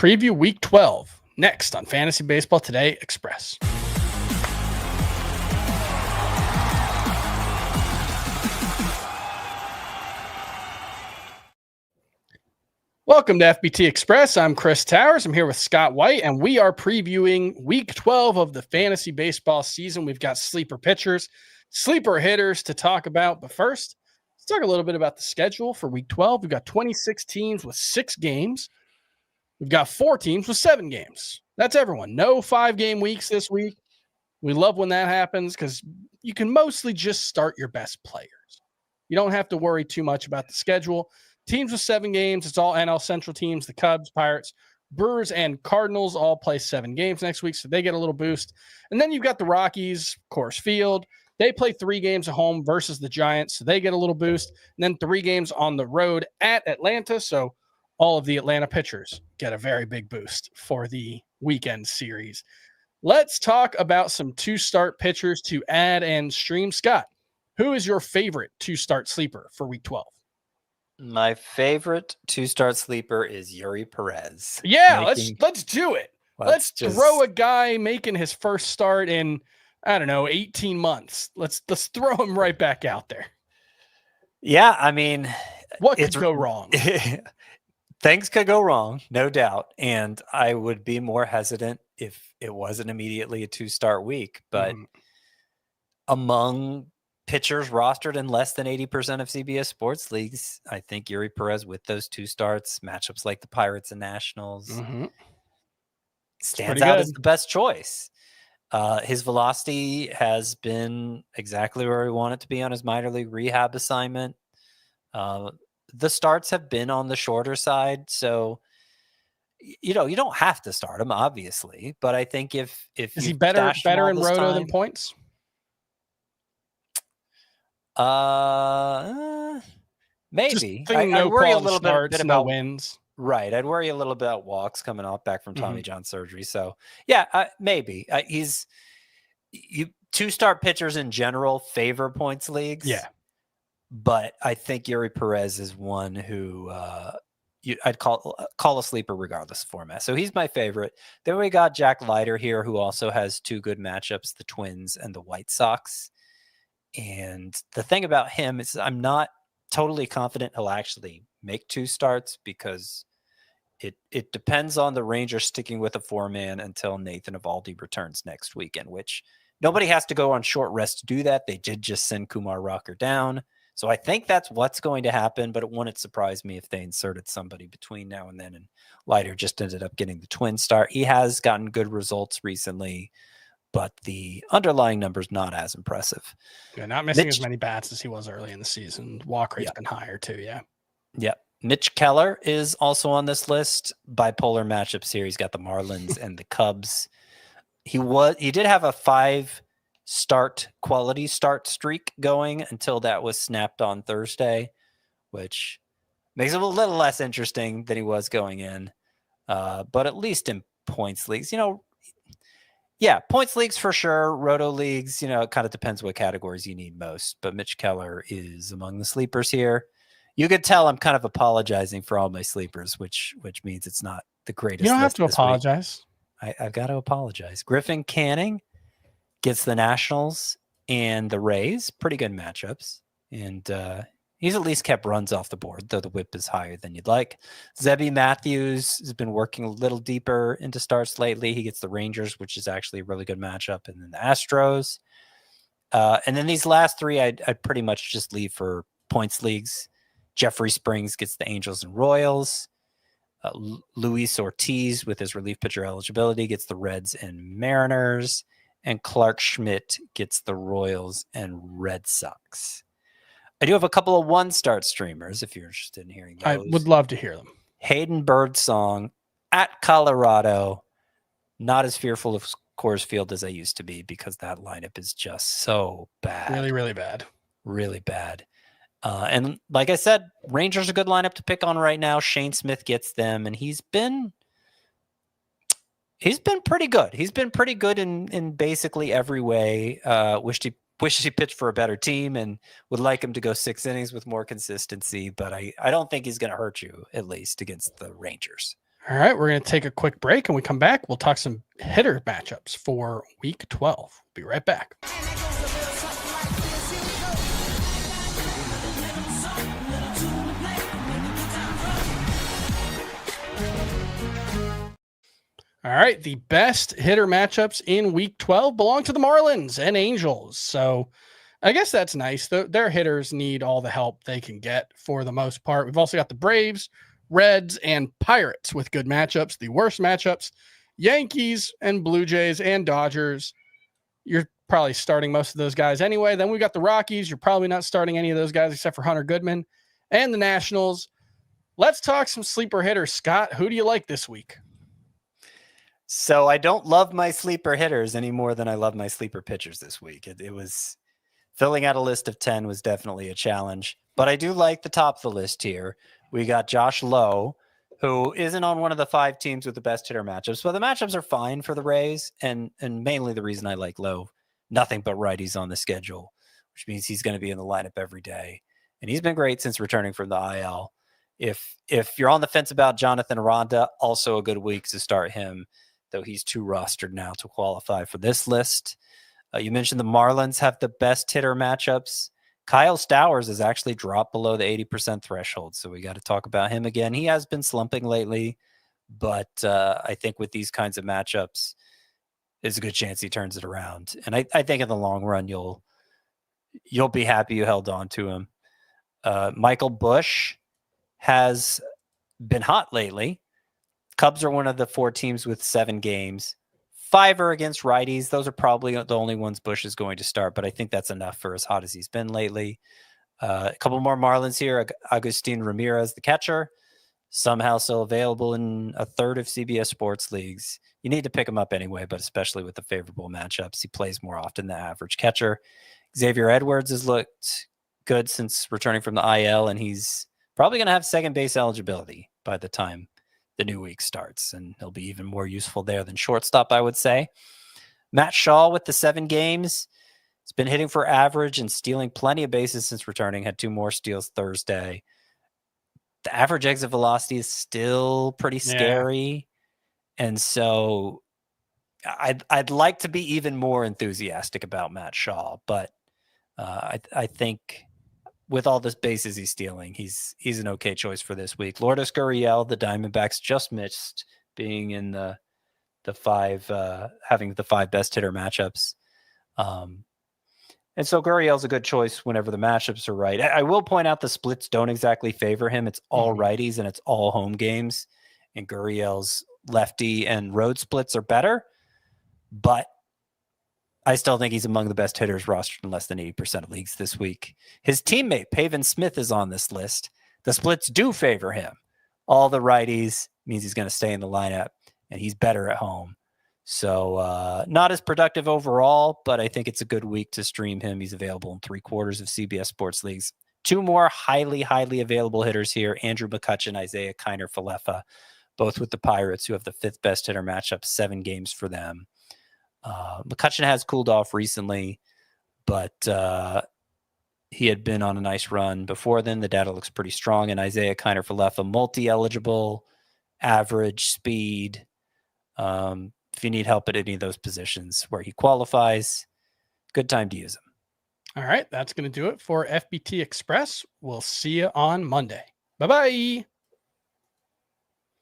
preview Week 12 next on Fantasy Baseball Today Express. Welcome to FBT Express. I'm Chris Towers. I'm here with Scott White, and we are previewing Week 12 of the fantasy baseball season. We've got sleeper pitchers, sleeper hitters to talk about. But first, let's talk a little bit about the schedule for Week 12. We've got 26 teams with 6 games. We've got 4 teams with 7 games. That's everyone. No 5-game weeks this week. We love when that happens because you can mostly just start your best players. You don't have to worry too much about the schedule. Teams with 7 games, it's all NL Central teams. The Cubs, Pirates, Brewers, and Cardinals all play 7 games next week, so they get a little boost. And then you've got the Rockies, Coors Field. They play 3 games at home versus the Giants, so they get a little boost. And then 3 games on the road at Atlanta, so all of the Atlanta pitchers get a very big boost for the weekend series. Let's talk about some 2-start pitchers to add and stream. Scott, who is your favorite 2-start sleeper for Week 12? My favorite 2-start sleeper is Yuri Perez. Yeah, let's do it. Let's just throw a guy making his first start in, 18 months. Let's throw him right back out there. Yeah, I mean, what could go wrong? Things could go wrong, no doubt. And I would be more hesitant if it wasn't immediately a 2-start week. But among pitchers rostered in less than 80% of CBS sports leagues, I think Yuri Perez with those 2 starts, matchups like the Pirates and Nationals, stands out as the best choice. His velocity has been exactly where we want it to be on his minor league rehab assignment. The starts have been on the shorter side, so you don't have to start him, obviously. But I think if is he better in roto than points? Maybe. I worry a little bit about wins. Right. I'd worry a little bit about walks coming back from Tommy John surgery. So yeah, maybe he's 2-start pitchers in general favor points leagues. Yeah. But I think Yuri Perez is one who I'd call a sleeper regardless of format. So he's my favorite. Then we got Jack Leiter here, who also has 2 good matchups, the Twins and the White Sox. And the thing about him is I'm not totally confident he'll actually make 2 starts because it depends on the Rangers sticking with a 4-man until Nathan Eovaldi returns next weekend, which nobody has to go on short rest to do that. They did just send Kumar Rocker down. So I think that's what's going to happen, but it wouldn't surprise me if they inserted somebody between now and then. And Leiter just ended up getting the Twin start. He has gotten good results recently, but the underlying number's not as impressive. Yeah, not missing as many bats as he was early in the season. Walk rate's been higher too, yeah. Yeah. Mitch Keller is also on this list. Bipolar matchups here. He's got the Marlins and the Cubs. He did have a 5-start quality start streak going until that was snapped on Thursday, which makes him a little less interesting than he was going in. But at least in points leagues, yeah, points leagues for sure. Roto leagues, it kind of depends what categories you need most. But Mitch Keller is among the sleepers here. You could tell I'm kind of apologizing for all my sleepers, which means it's not the greatest. You don't have to apologize. I've got to apologize. Griffin Canning gets the Nationals and the Rays. Pretty good matchups. And he's at least kept runs off the board, though the whip is higher than you'd like. Zebby Matthews has been working a little deeper into starts lately. He gets the Rangers, which is actually a really good matchup, and then the Astros. And then these last 3, I'd pretty much just leave for points leagues. Jeffrey Springs gets the Angels and Royals. Luis Ortiz, with his relief pitcher eligibility, gets the Reds and Mariners. And Clark Schmidt gets the Royals and Red Sox. I do have a couple of 1-start streamers if you're interested in hearing those. I would love to hear them. Hayden Birdsong at Colorado. Not as fearful of Coors Field as I used to be because that lineup is just so bad. Really, really bad. Really bad. And like I said, Rangers are a good lineup to pick on right now. Shane Smith gets them, and he's been pretty good. He's been pretty good in basically every way. Wished he pitched for a better team and would like him to go 6 innings with more consistency, but I don't think he's going to hurt you, at least against the Rangers. All right, we're going to take a quick break, and we come back. We'll talk some hitter matchups for Week 12. Be right back. All right, the best hitter matchups in Week 12 belong to the Marlins and Angels. So I guess that's nice. Their hitters need all the help they can get for the most part. We've also got the Braves, Reds, and Pirates with good matchups. The worst matchups, Yankees and Blue Jays and Dodgers. You're probably starting most of those guys anyway. Then we got the Rockies. You're probably not starting any of those guys except for Hunter Goodman and the Nationals. Let's talk some sleeper hitters. Scott, who do you like this week? So I don't love my sleeper hitters any more than I love my sleeper pitchers this week. It was filling out a list of 10 was definitely a challenge, but I do like the top of the list here. We got Josh Lowe, who isn't on one of the 5 teams with the best hitter matchups, but the matchups are fine for the Rays. And mainly the reason I like Lowe, nothing but righties on the schedule, which means he's going to be in the lineup every day. And he's been great since returning from the IL. If you're on the fence about Jonathan Aranda, also a good week to start him, though he's too rostered now to qualify for this list. You mentioned the Marlins have the best hitter matchups. Kyle Stowers has actually dropped below the 80% threshold, so we got to talk about him again. He has been slumping lately, but I think with these kinds of matchups, there's a good chance he turns it around. And I think in the long run, you'll be happy you held on to him. Michael Busch has been hot lately. Cubs are one of the 4 teams with 7 games. 5 are against righties. Those are probably the only ones Busch is going to start, but I think that's enough for as hot as he's been lately. A couple more Marlins here. Agustin Ramirez, the catcher, somehow still available in a third of CBS Sports leagues. You need to pick him up anyway, but especially with the favorable matchups. He plays more often than the average catcher. Xavier Edwards has looked good since returning from the IL, and he's probably going to have second base eligibility by the time the new week starts, and he'll be even more useful there than shortstop, I would say. Matt Shaw with the 7 games. He's been hitting for average and stealing plenty of bases since returning. Had 2 more steals Thursday. The average exit velocity is still pretty scary. Yeah. And so I'd like to be even more enthusiastic about Matt Shaw, but I think with all the bases he's stealing, he's an okay choice for this week. Lourdes Gurriel, the Diamondbacks just missed being in the 5, having the 5 best hitter matchups. And so Gurriel's a good choice whenever the matchups are right. I will point out the splits don't exactly favor him. It's all righties and it's all home games. And Gurriel's lefty and road splits are better, but I still think he's among the best hitters rostered in less than 80% of leagues this week. His teammate, Pavin Smith, is on this list. The splits do favor him. All the righties means he's going to stay in the lineup, and he's better at home. So not as productive overall, but I think it's a good week to stream him. He's available in 3/4 of CBS Sports leagues. 2 more highly, highly available hitters here, Andrew McCutchen, Isaiah Kiner-Falefa, both with the Pirates, who have the 5th best hitter matchup, 7 games for them. McCutchen has cooled off recently, but he had been on a nice run before then. The data looks pretty strong, and Isaiah Kiner-Falefa, multi-eligible, average speed. If you need help at any of those positions where he qualifies, good time to use him. All right, that's going to do it for FBT Express. We'll see you on Monday. Bye-bye.